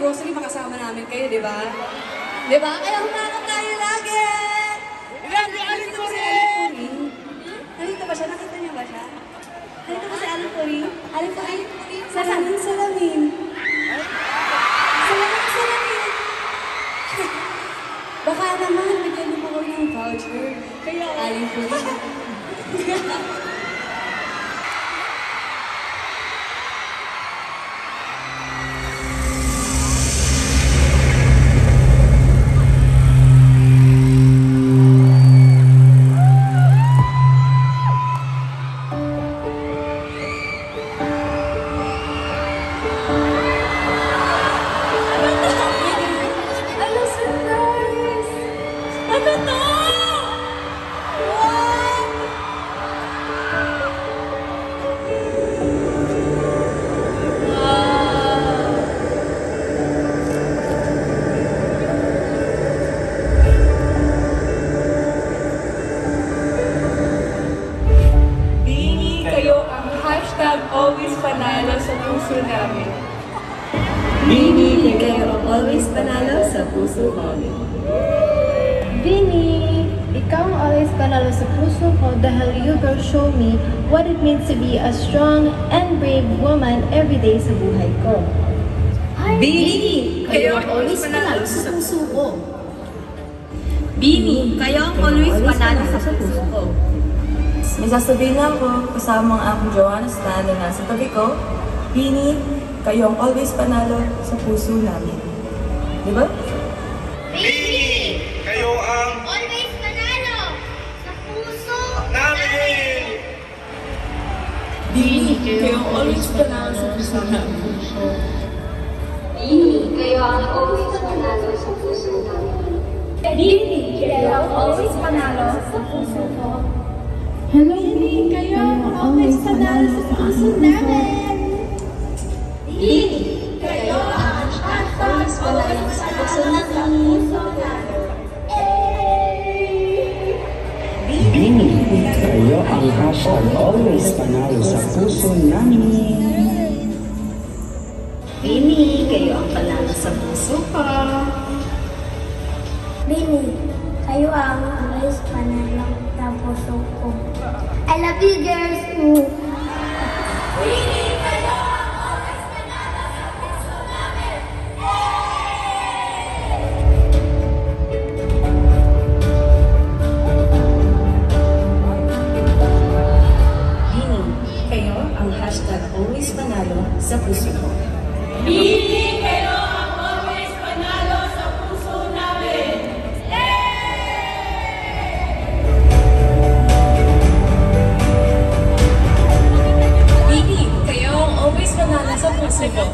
mag-grocery, makasama namin kayo, di ba? Di ba? Kaya humanap tayo lagi! Grabe, Aling Puring! Nandito ba siya? Nakita niyo ba siya? Nandito ba si Aling Puring? Aling Puring? Salamin, salamin. Salamin, salamin. Baka naman, bigyan mo ko ng voucher. Kaya Aling Puring. Always panalo sa puso namin. Bini, kayo ang always panalo sa puso namin. Bini, ikaw ang always panalo sa puso ko dahil you will show me what it means to be a strong and brave woman every day sa buhay ko. Bini, kayo ang always panalo sa puso ko. Bini, kayo ang always panalo sa puso ko. May sasabihin ako kasama ang aking Joanna Stan na nasa tabi ko. Bini, kayo ang always panalo sa puso namin. Di ba? Bini, kayo ang always panalo sa puso namin. Bini, kayo ang always panalo sa puso namin. Bini, kayo ang always panalo sa puso namin. Bini, kayo ang always panalo sa puso ko. Hello, Bini, kayo ang always panalo sa puso namin. Bini, kayo ang always panalo sa puso namin. Bini, kayo ang hashtag always panalo sa puso namin. Bini, kayo ang panalo sa puso ko. Bini, kayo ang always panalo sa puso ko. I love you, girls. Bini, kayo ang always panalo sa puso namin. Bini, kayo ang hashtag always panalo sa puso ko. Bini, kayo ang always panalo sa puso namin. Bini, kayo ang always panalo sa puso ko.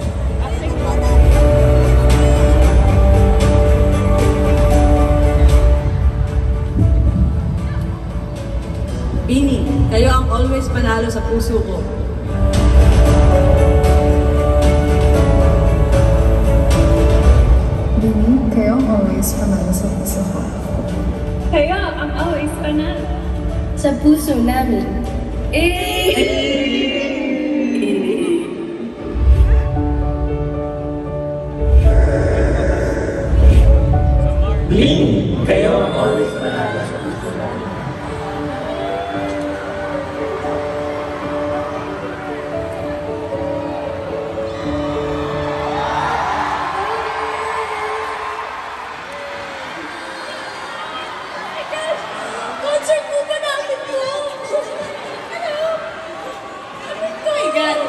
Bini, kayo ang always panalo sa puso ko. Bini, kayo ang always panalo sa puso ko. Kayo ang always panalo Sa puso namin. Bini, kayo ang always panalo sa puso namin. Concert mo ba namin to? Ano? Oh my God!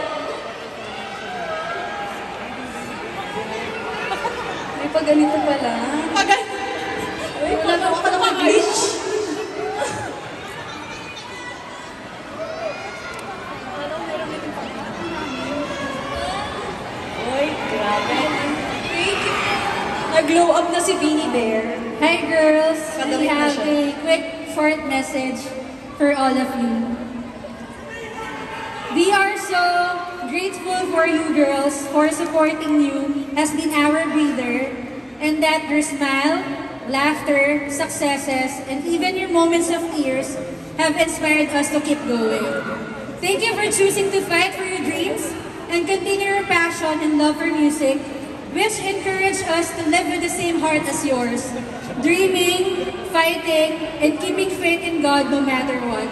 May paganito pala. Paganito? Uy, wala na ako mag-glitch. Uy, grabe. Thank you. Nag-glow up na si Beanie Bear. Hi girls, we Kadamit na have siya. a quick short message for all of you. We are so grateful for you girls for supporting you has been our breather, and that your smile, laughter, successes, and even your moments of tears have inspired us to keep going. Thank you for choosing to fight for your dreams and continue your passion and love for music. which encourage us to live with the same heart as yours, dreaming, fighting, and keeping faith in God no matter what.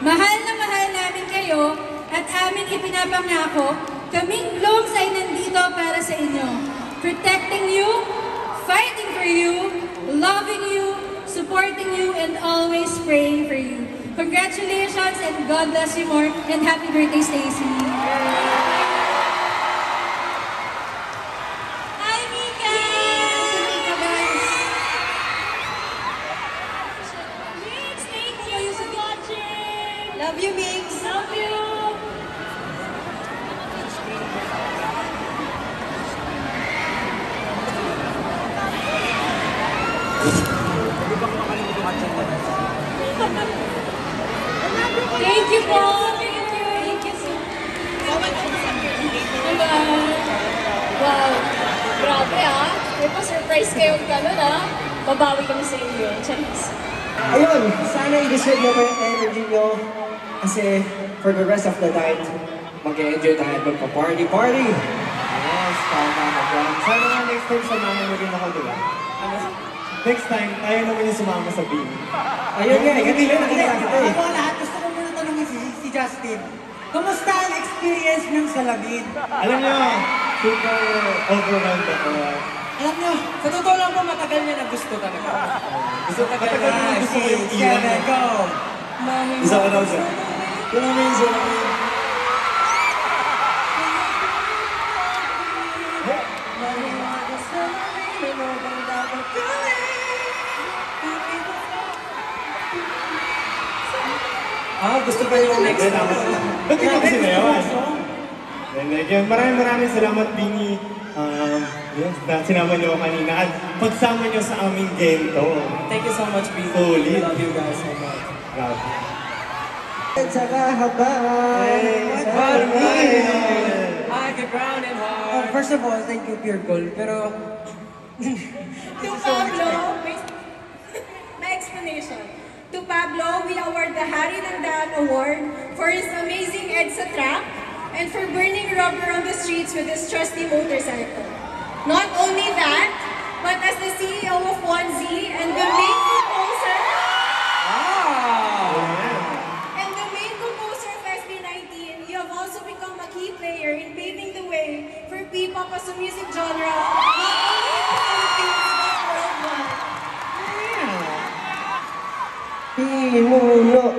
Mahal na mahal namin kayo at amin ipinapangako, kaming Blooms ay nandito para sa inyo, protecting you, fighting for you, loving you, supporting you, and always praying for you. Congratulations and God bless you more, and happy birthday, Stacy. Hi, Mika! Mix, thank you for watching. Love you, Mix! Love you. Thank you po. Thank you. Thank you so much. Wow! Grabe ah! May pa-surprise kayong gano'n ah! Babawi kami sa inyo. Charis. Ayun, sana i-deserve nyo yung energy nyo. Kasi for the rest of the night, mag-enjoy tayo at magpa-party-party. Yes, tama na dyan. Sana nga next time samahan mo rin ako, diba? Next time, tayo naman yung sumama sa BIN. Ayun nga, hindi na nakita kita eh. Ako lahat, gusto ko muna tanongin si Justin. Kumusta ang experience ng Salabin? Alam nyo, super overwhelmed ako. Alam nyo, sa totoo lang po matagal niya na gusto talaga. Gusto matagal na gusto ko yung iwan. Go! Isa ka daw siya. Yung amazing. Gusto pa yung next na. Ba't ikaw kasi na yun? Again, maraming salamat, Bini. Yes, na sinama niyo kanina at pagsama niyo sa aming game to. Thank you so much, Bini. Solid. Love you guys so much. Grabe. At saka habay. Hi, get brown and hard. First of all, thank you, Pure Gold. Pero, To Pablo, my explanation. To Pablo, we award the Hari Nandan Award for his amazing EDSA track and for burning rubber on the streets with his trusty motorcycle. Not only that, but as the CEO of 1Z and the main composer of SB19, you have also become a key player in paving the way for P-pop as a music genre, not only in the Philippines, but worldwide. Pinuno.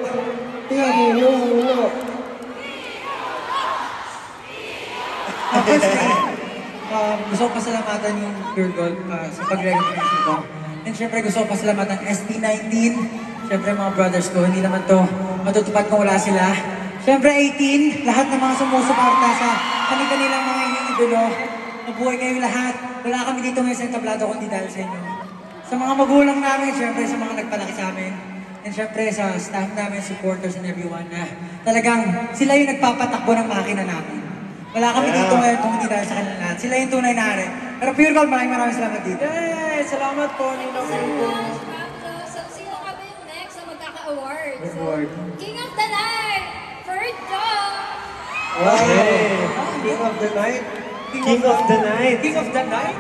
Pinuno. gusto ko pasalamatan yung Pure Gold sa pag-recognize ko. And syempre gusto ko pasalamatan SB19. Syempre mga brothers ko, hindi naman to matutupad kung wala sila. Syempre 18, lahat ng mga sumusuporta sa kanilang mga iniidolo. Mabuhay kayong lahat. Wala kami dito ngayon sa entablado kundi dahil sa inyo. Sa mga magulang namin, syempre sa mga nagpalaki sa amin. And syempre sa staff namin, supporters and everyone na talagang sila yung nagpapatakbo ng makina namin. Wala kami dito ngayon kung hindi dahil sa kanila lahat. Sila yung tunay na hari. Pero Pure Gold, maraming salamat dito. Yay! Salamat po, Ninong Pure. So, sino ka ba yung next na magkaka-award? So, Award. King of the Night, Ferdo! Wow! King of the Night. King of the Night. King of the Night?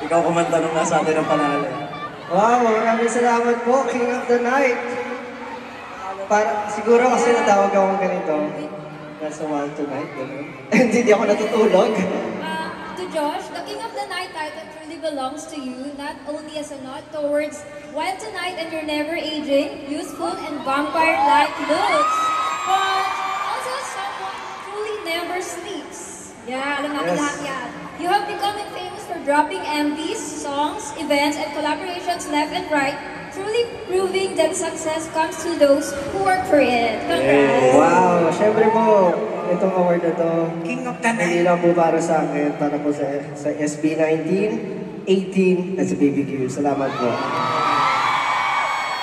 Ikaw kumanta nung nasa atin ang panalo. Wow, maraming salamat po, King of the Night. Para, siguro kasi natawag akong ganito. Nasa one tonight, gano'n. And hindi ako natutulog. To Josh, the King of the Night title truly belongs to you, not only as a nod towards Wild Tonight and your never-aging, youthful, and vampire-like looks, but also as someone who truly never sleeps. Yeah, alam natin lahat yan. You have become famous for dropping MVs, songs, events, and collaborations left and right, truly proving that success comes to those who work for it. Congrats! Wow, syempre po, itong award na to, King of the Night. hindi lang po para sa akin, para po sa SB19, 18, at sa BBQ. Salamat po.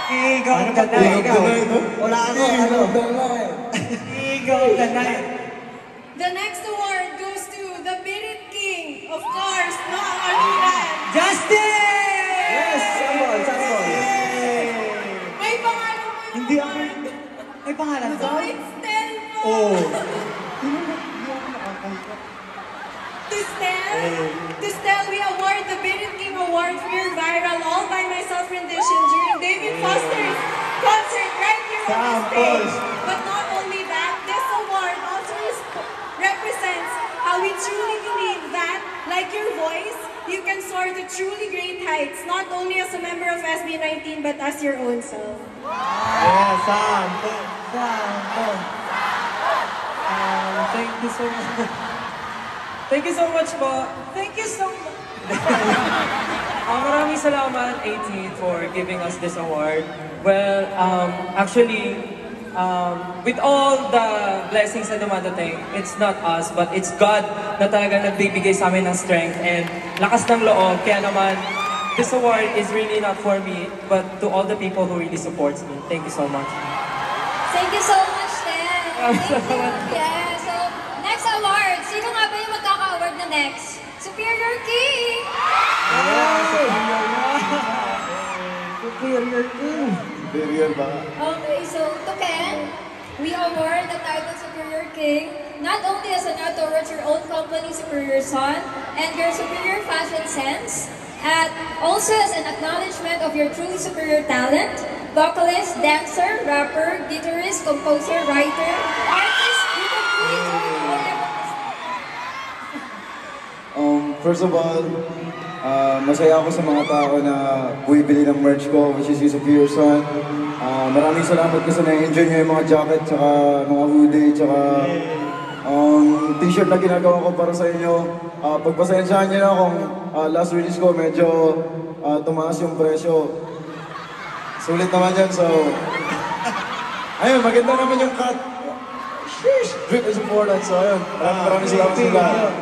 King of the Night. Wala ako, ano? King of the Night. The next award goes to the Birit King of Cars, Noah Aliran. Justin! Yes, sample. May pangalan mo yung Hindi ako. May pangalan So to? it's Telmo. Oh. To To Stel, we award the Birit King Award for your viral All By Myself rendition during David Foster's concert right here on the stage. But not only that, this award also represents how we truly believe that, like your voice, you can soar to truly great heights, not only as a member of SB19, but as your own self. Yeah, sample. Thank you so much. Thank you so much po. Thank you so much. Maraming salamat, 18, for giving us this award. Well, actually, with all the blessings na dumadating, it's not us, but it's God na talagang nagbibigay sa amin ng strength and lakas ng loob. Kaya naman, this award is really not for me, but to all the people who really supports me. Thank you so much. Thank you so much, Ted. Thank you. Yeah, so next award. Sino nga ba yung magkaka-award na next? Superior King! Superior King. Superior ba? Okay, so to Ken, we award the title Superior King not only as a nod towards your own company, Superior Son, and your superior fashion sense, and also as an acknowledgement of your truly superior talent, vocalist, dancer, rapper, guitarist, composer, writer, artist, you can really do whatever. First of all, masaya ako sa mga tao na bumibili ng merch ko, which is yung Superior Son. Maraming salamat kasi na-enjoy nyo yung mga jacket, tsaka mga hoodie, tsaka t-shirt na ginagawa ko para sa inyo. Pagpasensyahan nyo na kung last release ko medyo tumaas yung presyo. Sulit naman yan, so... Ayun, maganda naman yung cut. Sheesh! Drip is important, so ayun. Maraming salamat sa lahat.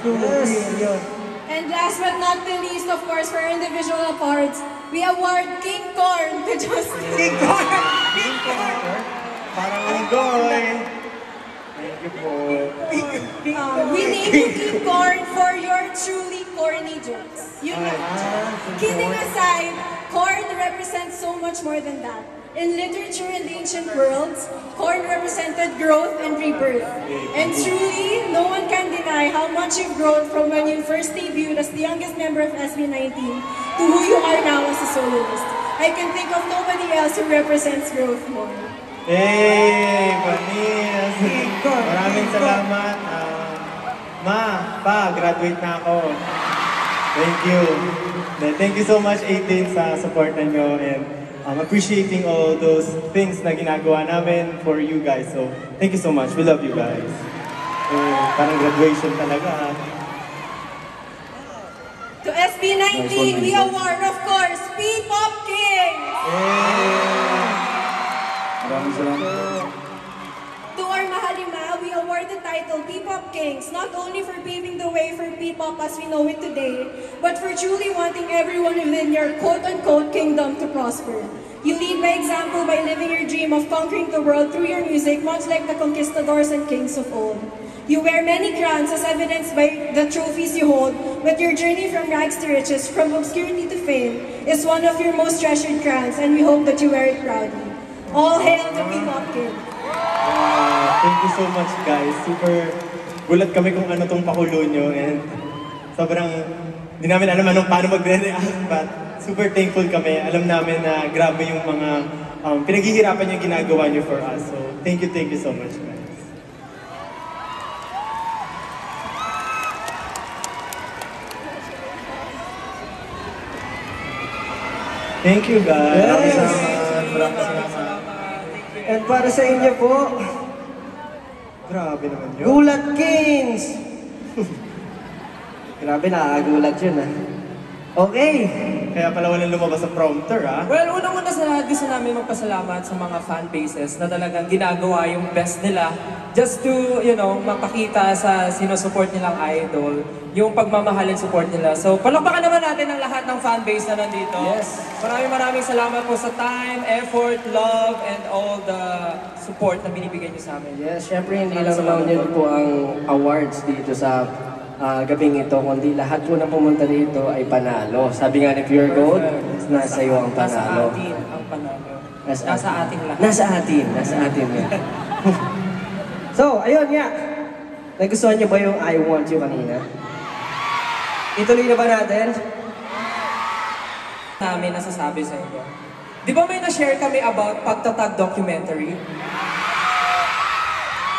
Yes. And last but not the least, of course, for our individual awards, we award King Corn to Justin. King Corn! King Corn! Parang unggoy. Thank you po. We name you King Corn for your truly corny jokes. You know, kidding aside, corn represents so much more than that. In literature and the ancient worlds, corn represented growth and rebirth. And truly, no one can deny how much you've grown from when you first debuted as the youngest member of SB19 to who you are now as a soloist. I can think of nobody else who represents growth more. Hey, Vanille! Maraming salamat. Graduate na ako. Thank you. Thank you so much, 18, sa support nyo and appreciating all those things na ginagawa namin for you guys. So, thank you so much. We love you guys. Parang graduation talaga. To SB19, we award, of course, P-Pop King! Maraming salamat. To our Mahalima, we award the title P-Pop Kings, not only for paving the way for P-Pop as we know it today, but for truly wanting everyone within your quote-unquote kingdom to prosper. You lead by example by living your dream of conquering the world through your music, much like the conquistadors and kings of old. You wear many crowns as evidenced by the trophies you hold, but your journey from rags to riches, from obscurity to fame, is one of your most treasured crowns, and we hope that you wear it proudly. All hail to P-Pop King! Thank you so much, guys. Super gulat kami kung ano tong pakulo nyo and sobrang di namin alam anong paano magre-react, but super thankful kami. Alam namin na grabe yung mga pinaghihirapan yung ginagawa nyo for us. So, thank you so much, guys. Thank you, guys. Maraming salamat. And para sa inyo po, grabe naman yun. Gulat Kings! Grabe, nakakagulat yun Okay. Kaya pala walang lumabas sa prompter, Well, unang-una sa lahat, gusto namin magpasalamat sa mga fan bases na talagang ginagawa yung best nila just to, mapakita sa sinusupport nilang idol yung pagmamahal and support nila. So, palakpakan naman natin ang lahat ng fan base na nandito. Yes. Maraming salamat po sa time, effort, love, and all the support na binibigay niyo sa amin. Yes, syempre hindi lang yun po ang awards dito sa gabing ito, kundi lahat po na pumunta dito ay panalo. Sabi nga ni Pure Gold, nasa iyo ang panalo. Nasa atin ang panalo. Nasa ating lahat. Nasa atin yan. So, ayun nga. Nagustuhan niyo ba yung I Want You kanina? Ituloy na ba natin? Namin nasasabi sa inyo. Di ba may na-share kami about pagtatag documentary?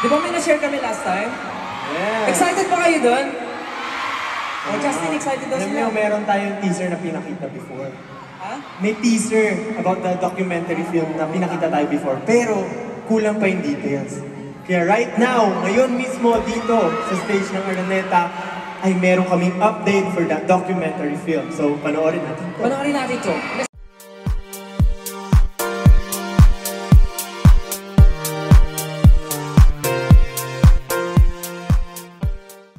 Di ba may na-share kami last time? Yeah. Excited ba kayo doon? Oh, Justin, excited daw Alam sila. niyo, meron tayong teaser na pinakita before. Ha? May teaser about the documentary film na pinakita tayo before. Pero, kulang pa yung details. Kaya right now, ngayon mismo dito sa stage ng Araneta, ay meron kaming update for that documentary film. So, panoorin natin to. Panoorin natin to.